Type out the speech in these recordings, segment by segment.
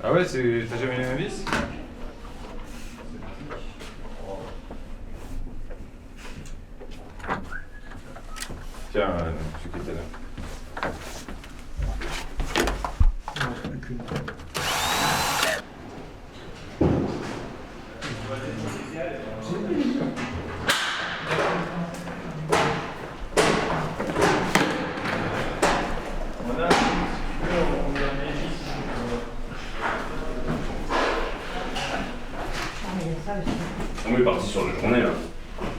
Ah ouais, t'as jamais eu un vis? Tiens, celui qui était là. On est parti sur la journée là.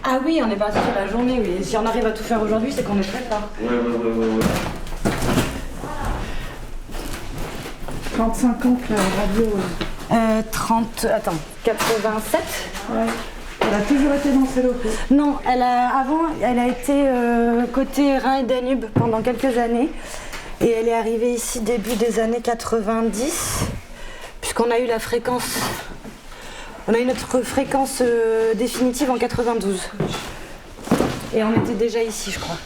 Ah oui, on est parti sur la journée, oui. Si on arrive à tout faire aujourd'hui, c'est qu'on est très fort. Ouais. 35 ans que la radio. 87. Ouais. Elle a toujours été dans ces locaux. Non, avant, elle a été côté Rhin et Danube pendant quelques années. Et elle est arrivée ici début des années 90, puisqu'on a eu la fréquence. On a eu notre fréquence définitive en 92. Et on était déjà ici, je crois.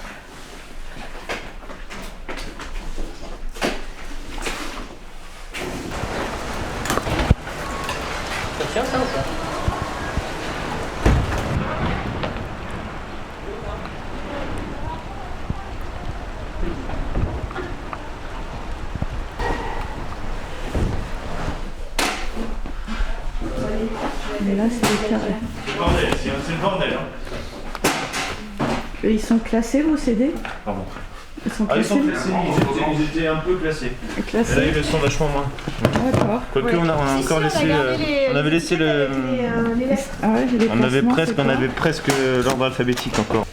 Ça tient ça ou pas? Mais là, c'est les carrés. C'est le bordel, c'est le bordel. Hein. Et ils sont classés, vos CD? Pardon. Ils sont Ah, ils classés? sont classés, ils étaient un peu classés. Classés. Et là, ils le sont vachement moins. D'accord. Quoique, on a encore laissé. On avait laissé le. les lettres. Ah ouais, j'ai les On avait classements, presque l'ordre alphabétique encore.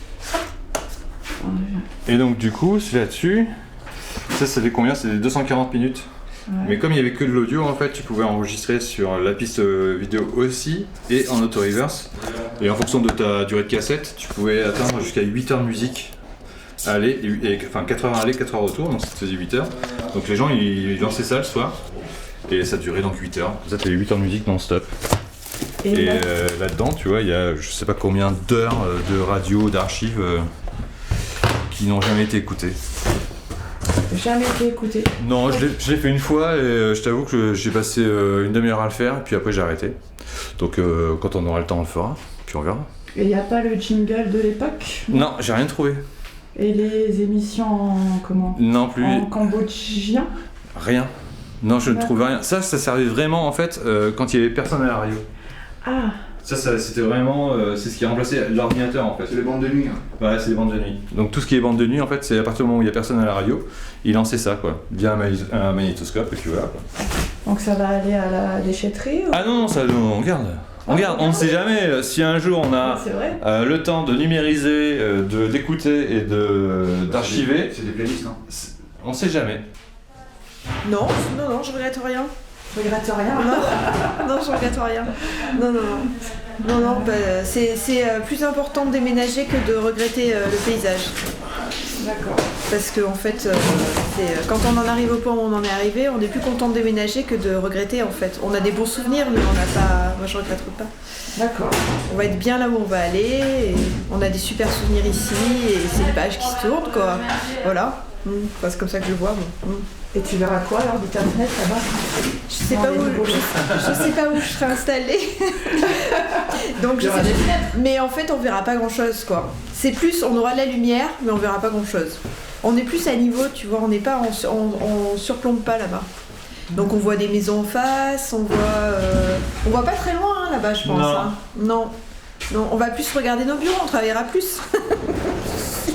Et donc, du coup, c'est là-dessus. Ça fait combien? C'est 240 minutes. Ouais. Mais comme il n'y avait que de l'audio, en fait, tu pouvais enregistrer sur la piste vidéo aussi et en auto-reverse. Et en fonction de ta durée de cassette, tu pouvais atteindre jusqu'à 8 heures de musique aller, enfin 4 heures aller, 4 heures retour, donc ça te faisait 8 heures. Donc les gens ils lançaient ça le soir et ça durait donc 8 heures. Ça fait 8 heures de musique non-stop. Et là-dedans, tu vois, il y a je sais pas combien d'heures de radio, d'archives qui n'ont jamais été écoutées. Jamais été écouté. Non, je l'ai fait une fois et je t'avoue que j'ai passé une demi-heure à le faire et puis après j'ai arrêté. Donc quand on aura le temps on le fera, puis on verra. Et il n'y a pas le jingle de l'époque? Non, j'ai rien trouvé. Et les émissions en comment? Non plus. En cambodgien? Rien. Non, je ne trouvais rien. Ça servait vraiment en fait quand il y avait personne à la radio. Ah. Ça c'était vraiment, c'est ce qui a remplacé l'ordinateur en fait. C'est les bandes de nuit. Hein. Ouais, c'est les bandes de nuit. Donc tout ce qui est bande de nuit en fait, c'est à partir du moment où il y a personne à la radio, il lançait ça quoi, via un magnétoscope et puis voilà quoi. Donc ça va aller à la déchetterie ou... Ah non, ça, on garde. On ne sait jamais si un jour on a C'est vrai. le temps de numériser, d'écouter et d'archiver. C'est des playlists, hein. On sait jamais. Non, je regrette rien. Je regrette rien. Non, je regrette rien. Non, c'est plus important de déménager que de regretter le paysage. D'accord. Parce que en fait, quand on en arrive au point où on en est arrivé, on est plus content de déménager que de regretter en fait. On a des bons souvenirs, mais on n'a pas. Moi, je regrette pas. D'accord. On va être bien là où on va aller. Et on a des super souvenirs ici et c'est une page qui se tourne quoi. Voilà. Enfin, c'est comme ça que je le vois. Bon. Et tu verras quoi alors de ta fenêtre là-bas? Je sais pas où je serai installée. Donc je sais pas. Mais en fait on verra pas grand chose quoi. C'est plus on aura de la lumière mais on verra pas grand chose. On est plus à niveau, tu vois, on n'est pas on surplombe pas là-bas. Donc on voit des maisons en face, on voit pas très loin hein, là-bas je pense. Non. Hein. Non, on va plus regarder nos bureaux, on travaillera plus.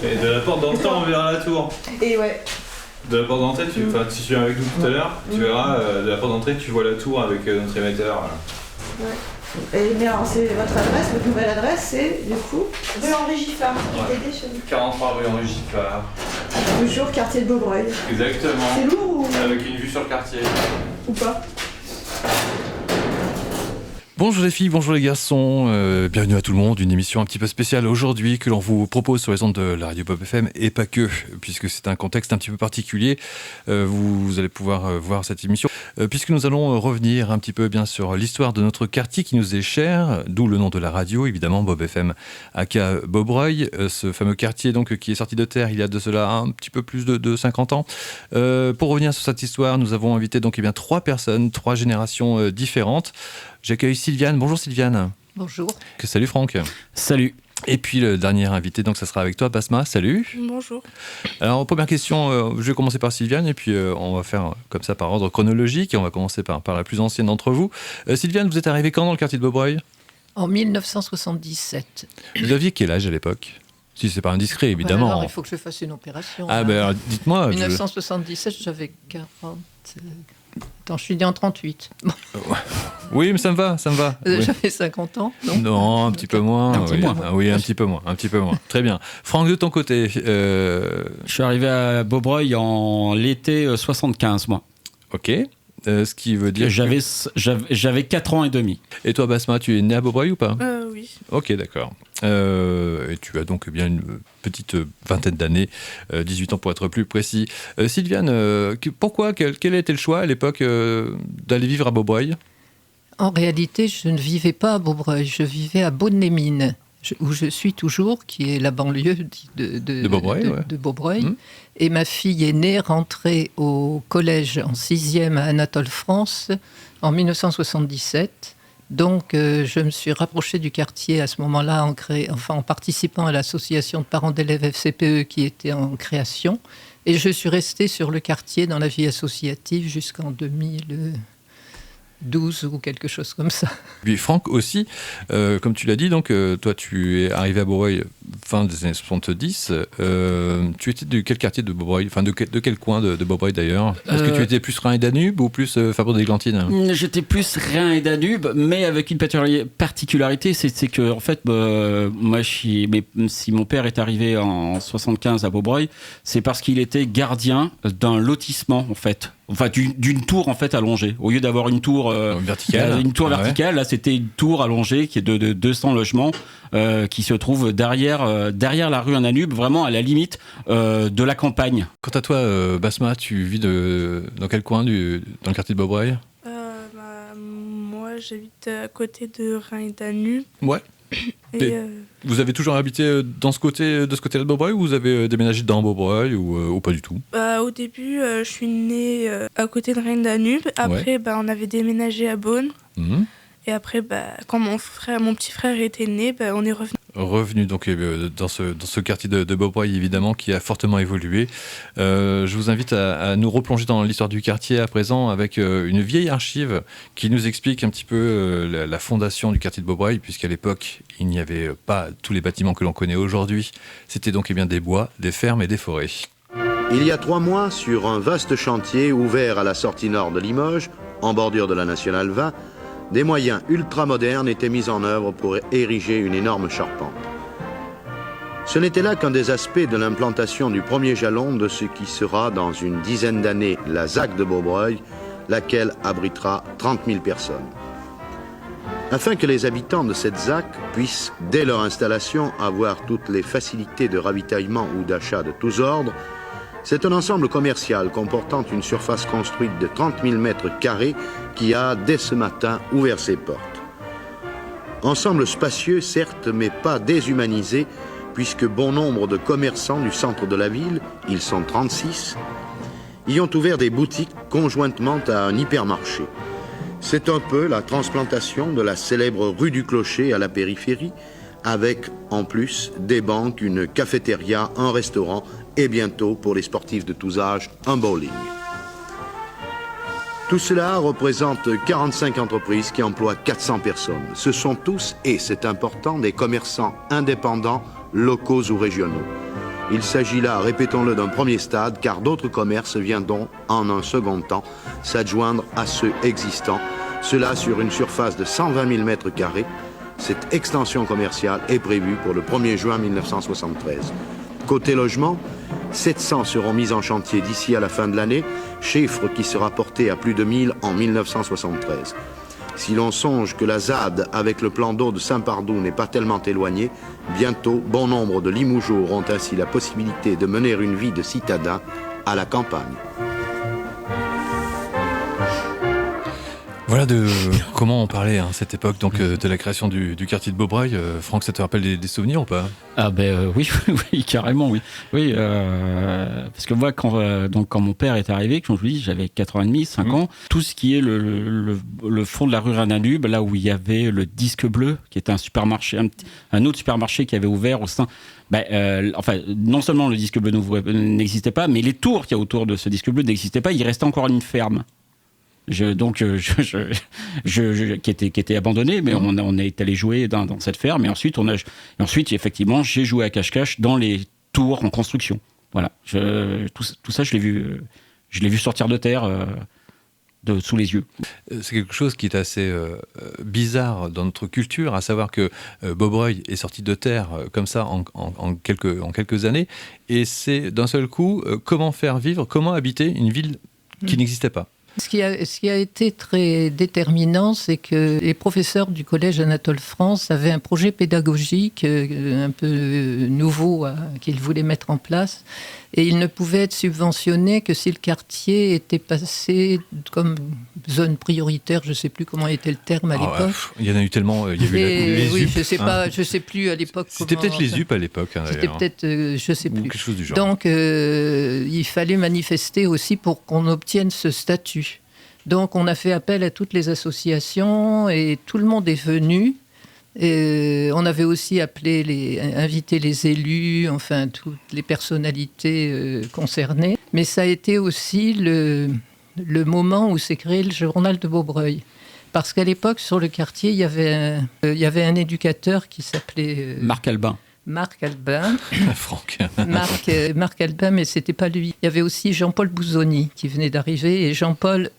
Et de la porte d'entrée, on verra la tour. Et ouais. De la porte d'entrée, si tu viens avec nous tout à l'heure, tu verras, de la porte d'entrée, tu vois la tour avec notre émetteur. Ouais. Mais alors, c'est votre adresse, votre nouvelle adresse, c'est du coup Rue Henri Giffard, TD chez nous. 43 rue Henri Giffard. toujours quartier de Beaubreuil. Exactement. C'est lourd ou, Avec une vue sur le quartier. ou pas? Bonjour les filles, bonjour les garçons, bienvenue à tout le monde, une émission un petit peu spéciale aujourd'hui que l'on vous propose sur les ondes de la radio Bob FM et pas que, puisque c'est un contexte un petit peu particulier, vous allez pouvoir voir cette émission, puisque nous allons revenir un petit peu bien sur l'histoire de notre quartier qui nous est cher, d'où le nom de la radio évidemment, Bob FM aka Beaubreuil, ce fameux quartier donc qui est sorti de terre il y a de cela un petit peu plus de 50 ans. Pour revenir sur cette histoire, nous avons invité donc 3 personnes, 3 générations différentes. J'accueille Sylviane. Bonjour Sylviane. Bonjour. Salut Franck. Salut. Et puis le dernier invité, donc ça sera avec toi, Basma. Salut. Bonjour. Alors première question, je vais commencer par Sylviane et puis on va faire comme ça par ordre chronologique et on va commencer par la plus ancienne d'entre vous. Sylviane, vous êtes arrivée quand dans le quartier de Beaubreuil ? En 1977. Vous aviez quel âge à l'époque ? Si c'est pas indiscret, évidemment. Alors, il faut que je fasse une opération. Ah ben alors, dites-moi. 1977, j'avais 40... Attends, je suis né en 38. Bon. Oui, mais ça me va. Oui. J'avais 50 ans, non ? Non, un petit peu moins. Un petit oui. moins. Ah oui, un petit peu moins. Très bien. Franck, de ton côté Je suis arrivé à Beaubreuil en l'été 75, moi. Ok. Ce qui veut dire... J'avais 4 ans et demi. Et toi, Basma, tu es né à Beaubreuil ou pas ? Oui. Ok, d'accord. Et tu as donc bien une petite vingtaine d'années, 18 ans pour être plus précis. Sylviane, pourquoi, quel a été le choix à l'époque d'aller vivre à Beaubreuil ? En réalité, je ne vivais pas à Beaubreuil, je vivais à Beaune-les-Mines, où je suis toujours, qui est la banlieue de Beaubreuil. Ouais. De Beaubreuil. Et ma fille est née, rentrée au collège en 6e à Anatole France en 1977. Donc, je me suis rapprochée du quartier à ce moment-là en participant à l'association de parents d'élèves FCPE qui était en création. Et je suis restée sur le quartier dans la vie associative jusqu'en 2012 ou quelque chose comme ça. Puis Franck aussi, comme tu l'as dit, donc toi tu es arrivé à Beaubreuil fin des années 70. Tu étais de quel quartier de Beaubreuil ? Enfin de quel coin de Beaubreuil d'ailleurs ? Est-ce que tu étais plus Rhin et Danube ou plus Fabre-des-Glantines ? J'étais plus Rhin et Danube, mais avec une particularité, c'est que en fait, moi, si mon père est arrivé en 75 à Beaubreuil, c'est parce qu'il était gardien d'un lotissement en fait. Enfin, d'une tour en fait allongée. Au lieu d'avoir une tour verticale, là c'était une tour allongée qui est de 200 logements qui se trouve derrière la rue Danube, vraiment à la limite de la campagne. Quant à toi, Basma, tu vis dans quel coin dans le quartier de Beaubreuil ? Moi, j'habite à côté de Rhin et Danube. Ouais. Et vous avez toujours habité de ce côté-là de Beaubreuil ou vous avez déménagé dans Beaubreuil ou pas du tout ? Au début, je suis née à côté de Rhin et Danube. Après, on avait déménagé à Beaune. Et après, quand mon petit frère était né, on est revenu donc dans ce quartier de Beaubreuil évidemment qui a fortement évolué. Je vous invite à nous replonger dans l'histoire du quartier à présent avec une vieille archive qui nous explique un petit peu la fondation du quartier de Beaubreuil, puisqu'à l'époque il n'y avait pas tous les bâtiments que l'on connaît aujourd'hui. C'était donc des bois, des fermes et des forêts. Il y a 3 mois, sur un vaste chantier ouvert à la sortie nord de Limoges, en bordure de la Nationale 20, des moyens ultramodernes étaient mis en œuvre pour ériger une énorme charpente. Ce n'était là qu'un des aspects de l'implantation du premier jalon de ce qui sera dans une dizaine d'années la ZAC de Beaubreuil, laquelle abritera 30 000 personnes. Afin que les habitants de cette ZAC puissent, dès leur installation, avoir toutes les facilités de ravitaillement ou d'achat de tous ordres, c'est un ensemble commercial comportant une surface construite de 30 000 mètres carrés qui a, dès ce matin, ouvert ses portes. Ensemble spacieux, certes, mais pas déshumanisé, puisque bon nombre de commerçants du centre de la ville, ils sont 36, y ont ouvert des boutiques conjointement à un hypermarché. C'est un peu la transplantation de la célèbre rue du Clocher à la périphérie, avec, en plus, des banques, une cafétéria, un restaurant et bientôt, pour les sportifs de tous âges, un bowling. Tout cela représente 45 entreprises qui emploient 400 personnes. Ce sont tous, et c'est important, des commerçants indépendants, locaux ou régionaux. Il s'agit là, répétons-le, d'un premier stade, car d'autres commerces viendront, en un second temps, s'adjoindre à ceux existants, Cela sur une surface de 120 000 mètres carrés. Cette extension commerciale est prévue pour le 1er juin 1973. Côté logement, 700 seront mis en chantier d'ici à la fin de l'année, chiffre qui sera porté à plus de 1000 en 1973. Si l'on songe que la ZAD, avec le plan d'eau de Saint-Pardoux, n'est pas tellement éloignée, bientôt, bon nombre de Limougeaux auront ainsi la possibilité de mener une vie de citadin à la campagne. Voilà de comment on parlait à cette époque, donc de la création du quartier de Beaubreuil. Franck, ça te rappelle des souvenirs ou pas ? Ah oui, oui, carrément, oui. Oui, parce que moi, quand mon père est arrivé, comme je vous dis, j'avais 4 ans et demi, 5 ans, tout ce qui est le fond de la rue Reine-Danube, là où il y avait le Disque Bleu, qui était un supermarché, un autre supermarché qui avait ouvert au sein... non seulement le Disque Bleu n'existait pas, mais les tours qu'il y a autour de ce Disque Bleu n'existaient pas, il restait encore une ferme. Qui était abandonné, mais on est allé jouer dans cette ferme, et ensuite effectivement j'ai joué à cache-cache dans les tours en construction. Voilà, tout ça je l'ai vu sortir de terre sous les yeux. C'est quelque chose qui est assez bizarre dans notre culture, à savoir que Beaubreuil est sorti de terre comme ça en quelques années, et c'est d'un seul coup comment faire vivre, comment habiter une ville qui n'existait pas. Ce qui a été très déterminant, c'est que les professeurs du collège Anatole France avaient un projet pédagogique un peu nouveau qu'ils voulaient mettre en place. Et ils ne pouvaient être subventionnés que si le quartier était passé comme zone prioritaire. Je ne sais plus comment était le terme à l'époque. Il y en a eu tellement. Il y a eu les oui, UP, je ne sais plus à l'époque. C'était peut-être les UP à l'époque. C'était peut-être, je ne sais plus. Quelque chose du genre. Donc, il fallait manifester aussi pour qu'on obtienne ce statut. Donc, on a fait appel à toutes les associations et tout le monde est venu. Et on avait aussi invité les élus, enfin toutes les personnalités concernées. Mais ça a été aussi le moment où s'est créé le journal de Beaubreuil. Parce qu'à l'époque, sur le quartier, il y avait un éducateur qui s'appelait... Marc Albin. Marc Albin. Franck. Marc Albin, mais c'était pas lui. Il y avait aussi Jean-Paul Bouzoni qui venait d'arriver. Et Jean-Paul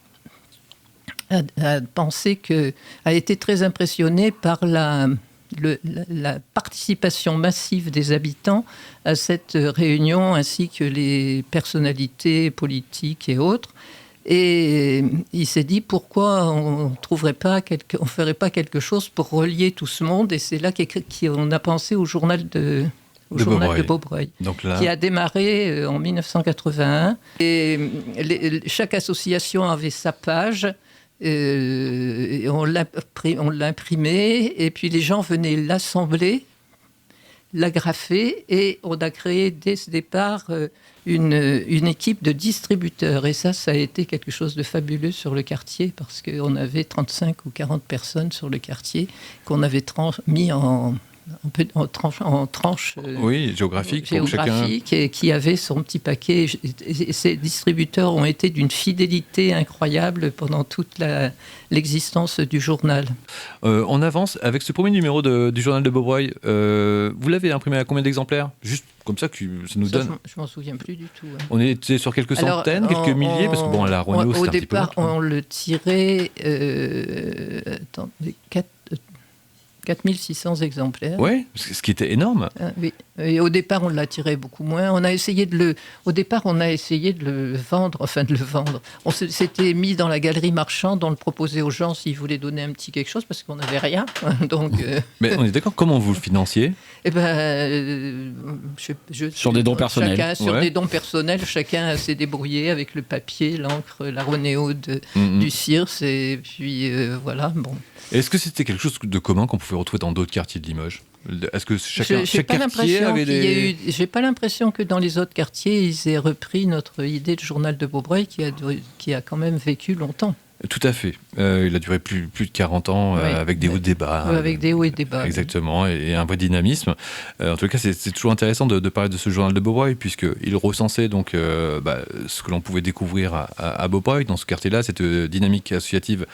a été très impressionné par la participation massive des habitants à cette réunion, ainsi que les personnalités politiques et autres. Et il s'est dit pourquoi on ferait pas quelque chose pour relier tout ce monde. Et c'est là qu'on a pensé au journal de Beaubreuil, qui a démarré en 1981. Et chaque association avait sa page. On l'imprimait et puis les gens venaient l'assembler, l'agrafer, et on a créé dès ce départ une équipe de distributeurs. Et ça a été quelque chose de fabuleux sur le quartier, parce qu'on avait 35 ou 40 personnes sur le quartier qu'on avait mis en tranches géographiques, et qui avaient son petit paquet. Et ces distributeurs ont été d'une fidélité incroyable pendant toute l'existence du journal. On avance avec ce premier numéro du journal de Beaubreuil. Vous l'avez imprimé à combien d'exemplaires ? Juste comme ça, que ça nous donne... Je m'en souviens plus du tout. Ouais. On était sur quelques centaines, quelques milliers, parce que la Renault, c'était un petit peu... Au départ, on le tirait... 4600 exemplaires. Oui, ce qui était énorme. Oui. Et au départ, on l'a tiré beaucoup moins. On a essayé de le vendre. On s'était mis dans la galerie marchande, on le proposait aux gens s'ils voulaient donner un petit quelque chose, parce qu'on n'avait rien. Donc, Mais on est d'accord, comment vous le financiez ? Sur des dons personnels. Des dons personnels, chacun s'est débrouillé avec le papier, l'encre, la Renéo du Circe, et puis voilà, bon. Est-ce que c'était quelque chose de commun qu'on pouvait retrouver dans d'autres quartiers de Limoges ? Est-ce que chaque quartier avait des... J'ai pas l'impression que dans les autres quartiers, ils aient repris notre idée de journal de Beaubreuil qui a quand même vécu longtemps. Tout à fait. Il a duré plus de 40 ans avec des hauts et des bas. Avec des hauts et des bas. Exactement, et un vrai dynamisme. En tout cas, c'est toujours intéressant de parler de ce journal de Beaubreuil, puisqu'il recensait donc, ce que l'on pouvait découvrir à Beaubreuil, dans ce quartier-là, cette dynamique associative,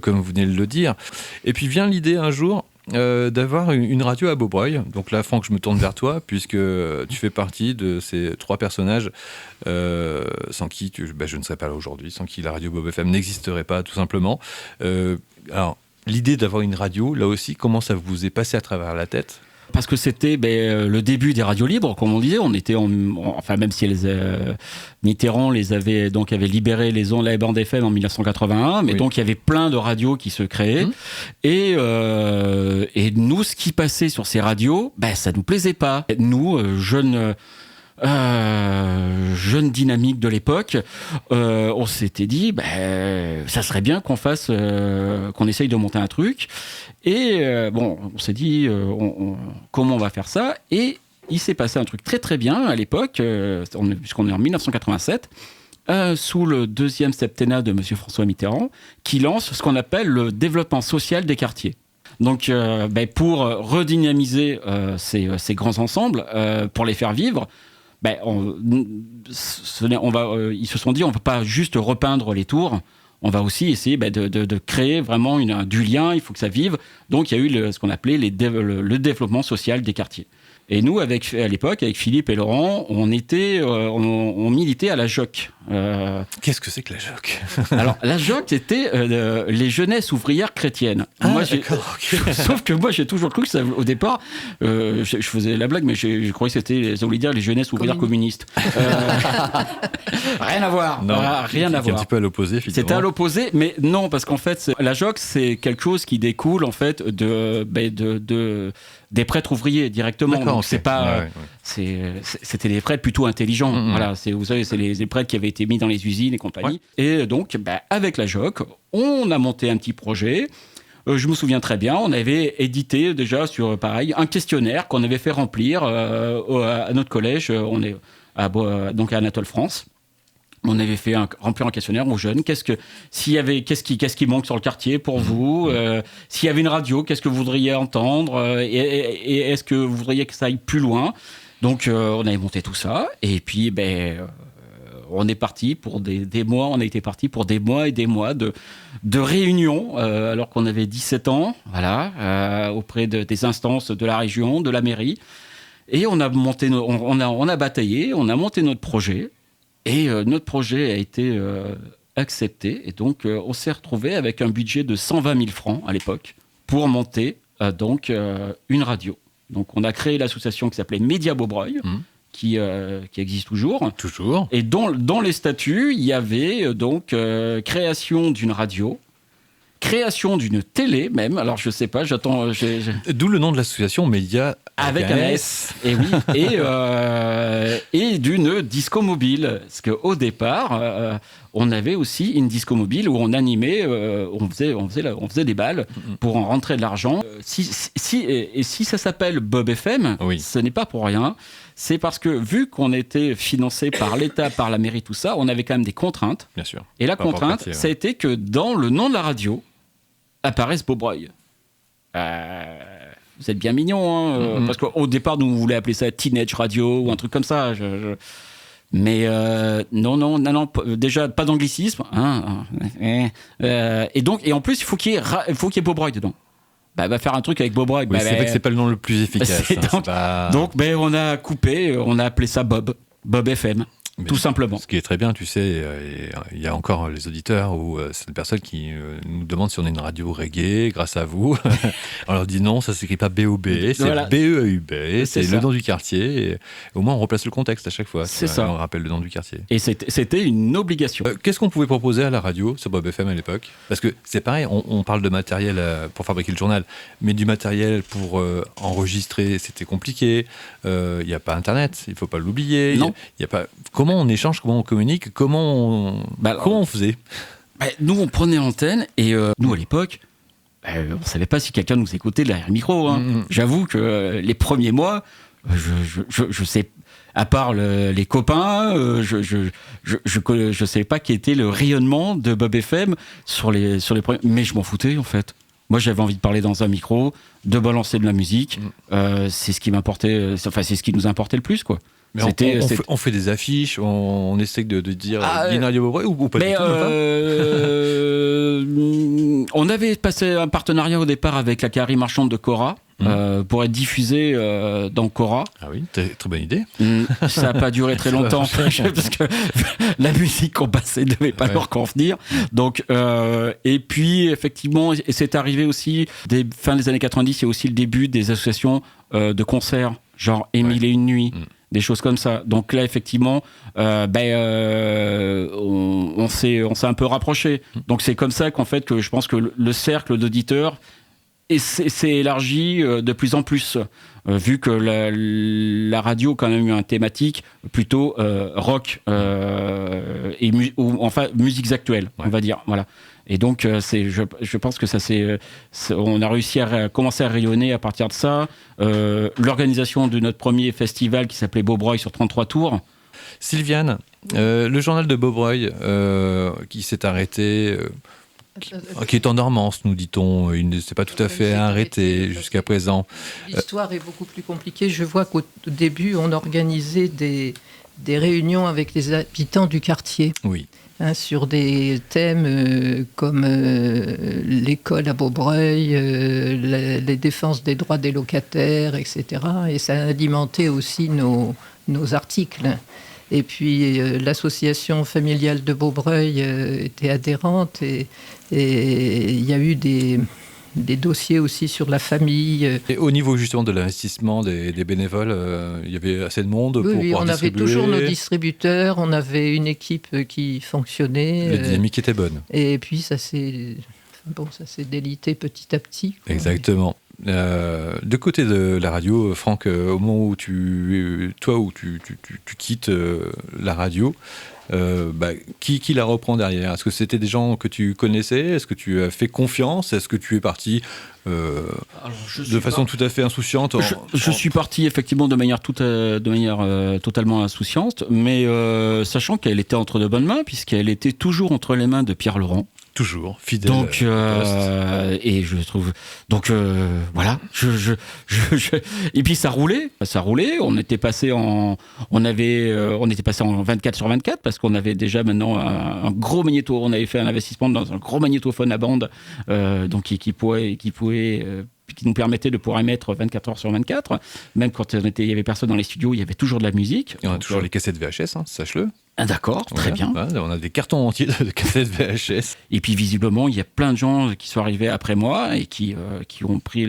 comme vous venez de le dire. Et puis vient l'idée un jour d'avoir une radio à Beaubreuil. Donc là, Franck, je me tourne vers toi, puisque tu fais partie de ces 3 personnages sans qui je ne serais pas là aujourd'hui, sans qui la radio Bob FM n'existerait pas, tout simplement. Alors, l'idée d'avoir une radio, là aussi, comment ça vous est passé à travers la tête ? Parce que c'était le début des radios libres, comme on disait. On était enfin, même si Mitterrand avait libéré les ondes, la bande FM en 1981, mais donc il y avait plein de radios qui se créaient. Et nous, ce qui passait sur ces radios, ça nous plaisait pas. Nous, jeunes dynamique de l'époque, on s'était dit ça serait bien qu'on essaye de monter un truc. Et on s'est dit comment on va faire ça, et il s'est passé un truc très très bien à l'époque, puisqu'on est en 1987, sous le deuxième septennat de monsieur François Mitterrand, qui lance ce qu'on appelle le développement social des quartiers. Donc pour redynamiser ces grands ensembles, pour les faire vivre, ils se sont dit on ne peut pas juste repeindre les tours, on va aussi essayer de créer vraiment du lien, il faut que ça vive. Donc il y a eu ce qu'on appelait le développement social des quartiers. Et nous, à l'époque, avec Philippe et Laurent, on militait à la JOC. Qu'est-ce que c'est que la JOC ? Alors, la JOC, c'était les jeunesses ouvrières chrétiennes. Sauf que moi, j'ai toujours cru que ça, au départ, je faisais la blague, mais je croyais que ça voulait dire les jeunesses ouvrières communistes. Rien à voir. Non, rien à voir. C'est un petit peu à l'opposé, finalement. C'était à l'opposé, mais non, parce qu'en fait, la JOC, c'est quelque chose qui découle, en fait, des prêtres ouvriers directement. D'accord, donc c'est pas c'était des prêtres plutôt intelligents. Voilà, vous savez, c'est les prêtres qui avaient été mis dans les usines et compagnie. Et donc avec la JOC, on a monté un petit projet. Je me souviens très bien, on avait édité déjà sur un questionnaire qu'on avait fait remplir à notre collège. On est donc à Anatole France. On avait fait remplir un questionnaire aux jeunes. Qu'est-ce qui manque sur le quartier pour vous ? S'il y avait une radio, qu'est-ce que vous voudriez entendre ? Et est-ce que vous voudriez que ça aille plus loin ? Donc, on avait monté tout ça. Et puis, on est parti pour des mois. On a été parti pour des mois et des mois de réunions, alors qu'on avait 17 ans, voilà, auprès des instances de la région, de la mairie. Et on a monté, on a bataillé, on a monté notre projet. Et notre projet a été accepté. Et donc, on s'est retrouvé avec un budget de 120 000 francs à l'époque pour monter une radio. Donc, on a créé l'association qui s'appelait Média Beaubreuil, qui existe toujours. Toujours. Et dans les statuts, il y avait création d'une radio, création d'une télé même. Alors, je sais pas, j'attends... D'où le nom de l'association Média avec un S. Et oui. Et d'une disco mobile. Parce qu'au départ, on avait aussi une disco mobile où on animait, on faisait des balles pour en rentrer de l'argent. Si ça s'appelle Bob FM, ce n'est pas pour rien. C'est parce que vu qu'on était financé par l'État, par la mairie, tout ça, on avait quand même des contraintes. Bien sûr. Et la contrainte, ça a été que dans le nom de la radio apparaisse Beaubreuil. Vous êtes bien mignon, parce qu'au départ, nous, on voulait appeler ça Teenage Radio ou un truc comme ça. Mais non, déjà, pas d'anglicisme. Et en plus, il faut qu'il y ait Beaubreuil dedans. Va faire un truc avec Beaubreuil. C'est vrai que c'est pas le nom le plus efficace. Donc, on a coupé, on a appelé ça Bob FM. Tout simplement. Ce qui est très bien, tu sais, il y a encore les auditeurs ou c'est des personnes qui nous demandent si on est une radio reggae grâce à vous. On leur dit non, ça s'écrit pas B-O-B, c'est B-E-U-B, c'est le nom du quartier. Et au moins, on replace le contexte à chaque fois. C'est ça. On rappelle le nom du quartier. Et c'était une obligation. Qu'est-ce qu'on pouvait proposer à la radio sur Bob FM à l'époque ? Parce que c'est pareil, on parle de matériel pour fabriquer le journal, mais du matériel pour enregistrer, c'était compliqué. Il n'y a pas Internet, il ne faut pas l'oublier. Non. Il y a pas... Comment on échange, comment on communique, comment on faisait ? Nous, on prenait l'antenne et nous, à l'époque, on ne savait pas si quelqu'un nous écoutait derrière le micro. J'avoue que les premiers mois, je sais, à part les copains, je savais pas quel était le rayonnement de Bob FM sur les premiers... Mais je m'en foutais, en fait. Moi, j'avais envie de parler dans un micro, de balancer de la musique. C'est ce qui m'importait, c'est ce qui nous importait le plus, quoi. Mais on fait des affiches, on essaie de dire une radio Beaubreuil ou pas du tout, On avait passé un partenariat au départ avec la Carrie Marchande de Cora. Pour être diffusé dans Cora. Ah oui, très bonne idée. Ça n'a pas duré très longtemps parce que la musique qu'on passait ne devait pas leur convenir. Donc, et puis effectivement, et c'est arrivé aussi fin des années 90, il y a aussi le début des associations de concerts, genre Émile et une nuit. Des choses comme ça. Donc là, effectivement, on s'est un peu rapprochés. Donc c'est comme ça qu'en fait, que je pense que le cercle d'auditeurs s'est élargi de plus en plus, vu que la radio a quand même eu une thématique plutôt rock et enfin musiques actuelles, on va dire. Voilà. Et donc, je pense que on a réussi à commencer à rayonner à partir de ça. L'organisation de notre premier festival qui s'appelait Beaubreuil sur 33 tours. Sylviane, le journal de Beaubreuil qui s'est arrêté... qui est en dormance, nous dit-on. Il ne s'est pas tout à fait arrêté jusqu'à présent. L'histoire est beaucoup plus compliquée. Je vois qu'au début, on organisait des réunions avec les habitants du quartier. Oui. Sur des thèmes comme l'école à Beaubreuil, les défenses des droits des locataires, etc. Et ça alimentait aussi nos articles. Et puis l'association familiale de Beaubreuil était adhérente et il y a eu des dossiers aussi sur la famille. Et au niveau justement de l'investissement des bénévoles, il y avait assez de monde pour pouvoir distribuer. Oui, on avait toujours nos distributeurs, on avait une équipe qui fonctionnait. La dynamique était bonne. Et puis ça s'est délité petit à petit. Exactement. De côté de la radio, Franck, au moment où tu quittes la radio, qui la reprend derrière ? Est-ce que c'était des gens que tu connaissais ? Est-ce que tu as fait confiance ? Est-ce que tu es parti de façon tout à fait insouciante Je suis parti effectivement de manière totalement insouciante, mais sachant qu'elle était entre de bonnes mains, puisqu'elle était toujours entre les mains de Pierre Laurent. Toujours fidèle. Donc et je trouve voilà, et puis ça roulait. On était passé en 24 sur 24 parce qu'on avait déjà maintenant un gros magnéto. On avait fait un investissement dans un gros magnétophone à bande, donc qui nous permettait de pouvoir émettre 24 heures sur 24. Même quand il y avait personne dans les studios, il y avait toujours de la musique. Et on a toujours les cassettes VHS, sache-le. Ah d'accord, très bien. Ouais, on a des cartons entiers de cassettes VHS. Et puis visiblement, il y a plein de gens qui sont arrivés après moi et qui ont pris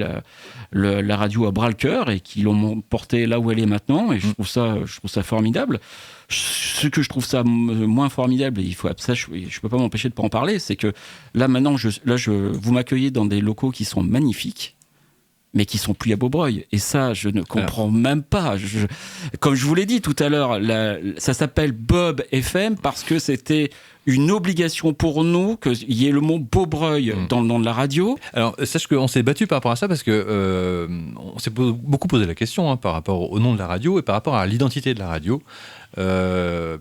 la radio à bras-le-cœur et qui l'ont portée là où elle est maintenant. Et je trouve ça formidable. Ce que je trouve ça moins formidable, et je peux pas m'empêcher de pas en parler, c'est que là maintenant, vous m'accueillez dans des locaux qui sont magnifiques, mais qui sont plus à Beaubreuil. Et ça, je ne comprends même pas. Comme je vous l'ai dit tout à l'heure, ça s'appelle Bob FM parce que c'était une obligation pour nous qu'il y ait le mot Beaubreuil dans le nom de la radio. Alors, sache qu'on s'est battu par rapport à ça parce que on s'est beaucoup posé la question par rapport au nom de la radio et par rapport à l'identité de la radio.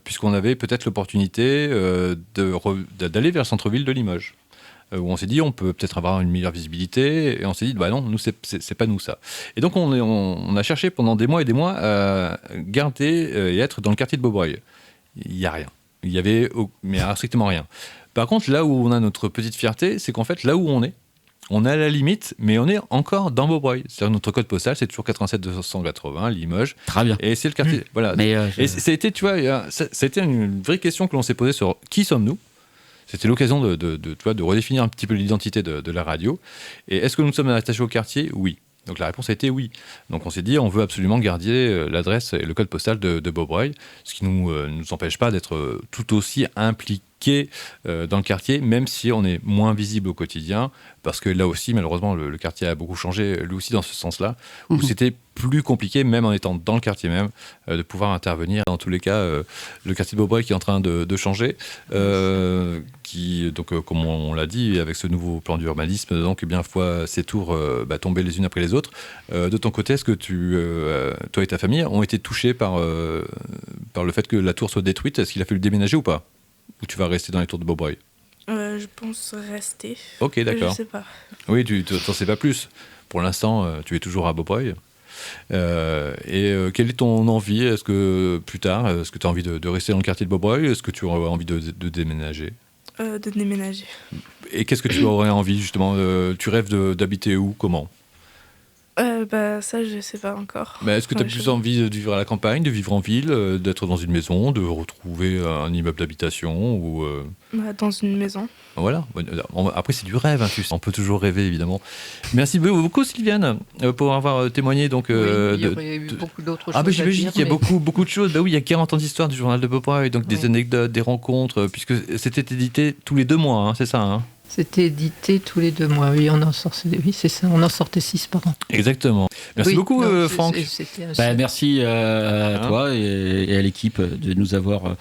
Puisqu'on avait peut-être l'opportunité d'aller vers le centre-ville de Limoges. Où on s'est dit on peut peut-être avoir une meilleure visibilité, et on s'est dit non, nous c'est pas nous ça. Et donc on a cherché pendant des mois et des mois à garder et être dans le quartier de Beaubreuil. Il y a rien. Il y avait strictement rien. Par contre, là où on a notre petite fierté, c'est qu'en fait là où on est à la limite, mais on est encore dans Beaubreuil. C'est-à-dire notre code postal, c'est toujours 87 280 Limoges. Très bien. Et c'est le quartier. Voilà. Et ça a été, tu vois, ça a été une vraie question que l'on s'est posée sur qui sommes-nous. C'était l'occasion de redéfinir un petit peu l'identité de la radio. Et est-ce que nous sommes attachés au quartier ? Oui. Donc la réponse a été oui. Donc on s'est dit, on veut absolument garder l'adresse et le code postal de Beaubreuil, ce qui ne nous empêche pas d'être tout aussi impliqués dans le quartier, même si on est moins visible au quotidien, parce que là aussi, malheureusement, le quartier a beaucoup changé, lui aussi dans ce sens-là, où c'était plus compliqué, même en étant dans le quartier même, de pouvoir intervenir. Dans tous les cas, le quartier de Beaubreuil qui est en train de changer, donc comme on l'a dit, avec ce nouveau plan d'urbanisme, donc bien fois ces tours tomber les unes après les autres. De ton côté, est-ce que toi et ta famille ont été touchés par le fait que la tour soit détruite ? Est-ce qu'il a fallu déménager ou pas ? Ou tu vas rester dans les tours de Beaubreuil ? Je pense rester. Ok, d'accord. Je sais pas. Oui, tu n'en sais pas plus. Pour l'instant, tu es toujours à Beaubreuil. Quelle est ton envie ? Est-ce que plus tard, tu as envie de rester dans le quartier de Beaubreuil ? Est-ce que tu auras envie de déménager ? de déménager. Et qu'est-ce que tu aurais envie justement tu rêves d'habiter où, comment? Ça, je sais pas encore. Mais est-ce que tu as plus envie de vivre à la campagne, de vivre en ville, d'être dans une maison, de retrouver un immeuble d'habitation ou dans une maison. Voilà. Après, c'est du rêve, hein, tu sais. On peut toujours rêver, évidemment. Merci beaucoup, Sylviane, pour avoir témoigné. Donc, il y aurait eu beaucoup d'autres choses. J'imagine qu'il y a beaucoup de choses. Oui, il y a 40 ans d'histoire du journal de Bob Roy, donc des anecdotes, des rencontres, puisque c'était édité tous les 2 mois, hein, c'est ça, hein? C'était édité tous les 2 mois, oui, oui, c'est ça, on en sortait 6 par an. Exactement. Merci beaucoup, Franck. Merci à toi et à l'équipe de nous avoir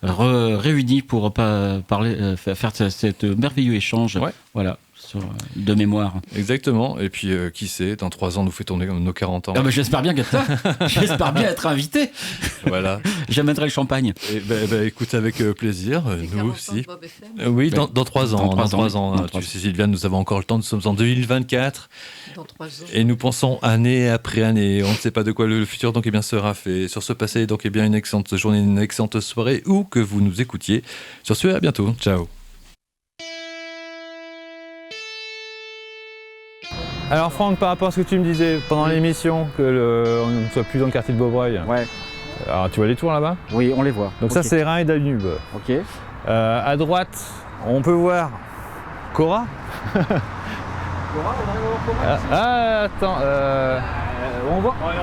réunis pour faire cet merveilleux échange. Voilà. De mémoire. Exactement. Et puis, qui sait, dans 3 ans, nous fêtons nos 40 ans. J'espère bien être invité. Voilà. J'amènerai le champagne. Et écoute, avec plaisir. Nous aussi. Oui, dans 3 ans. Dans 3 ans. Tu sais, Sylviane, nous avons encore le temps. Nous sommes en 2024. Dans 3 ans. Et nous pensons année après année. On ne sait pas de quoi le futur donc, sera fait. Sur ce passé, donc, une excellente journée, une excellente soirée, où que vous nous écoutiez. Sur ce, à bientôt. Ciao. Alors Franck, par rapport à ce que tu me disais pendant l'émission, on ne soit plus dans le quartier de Beaubreuil. Ouais. Alors tu vois les tours là-bas? Oui, on les voit. Donc ça c'est Rhin et Danube. Ok. À droite, on peut voir Cora. Cora, on arrive à voir Cora Attends.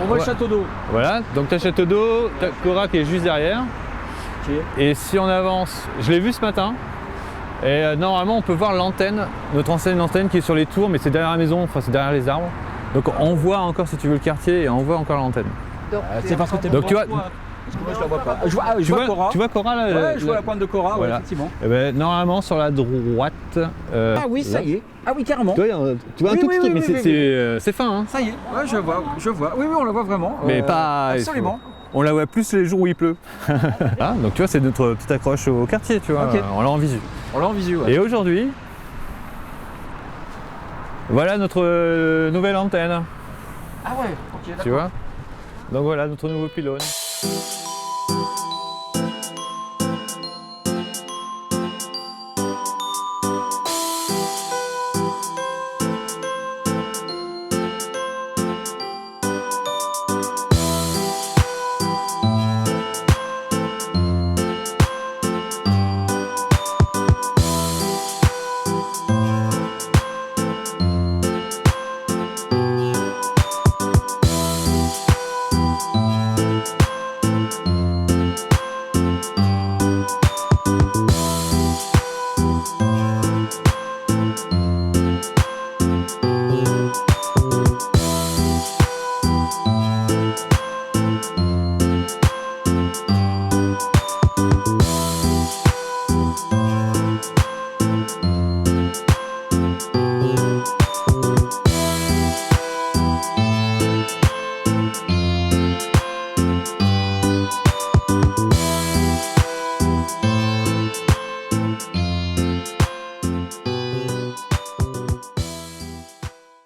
On voit le château d'eau. Voilà, donc tu as le château d'eau, tu as Cora qui est juste derrière. Ok. Et si on avance, je l'ai vu ce matin. Et normalement on peut voir l'antenne, notre ancienne antenne qui est sur les tours, mais c'est derrière la maison, enfin c'est derrière les arbres. Donc on voit encore, si tu veux, le quartier et on voit encore l'antenne. C'est parce que tu es donc tu vois, parce que moi je la vois pas. Je vois Cora. Tu vois Cora là? Ouais, je vois la pointe de Cora, voilà. Effectivement. Et normalement sur la droite. Ah oui, ça y est. Ah oui, carrément. Tu vois un tout petit truc, mais c'est fin. Hein. Ça y est, ouais, je vois. Oui, on la voit vraiment. Mais pas. Absolument. On la voit plus les jours où il pleut. Donc tu vois, c'est notre petite accroche au quartier, tu vois. Okay. On l'a en visu. Ouais. Et aujourd'hui, voilà notre nouvelle antenne. Ah ouais, ok, d'accord. Tu vois. Donc voilà notre nouveau pylône.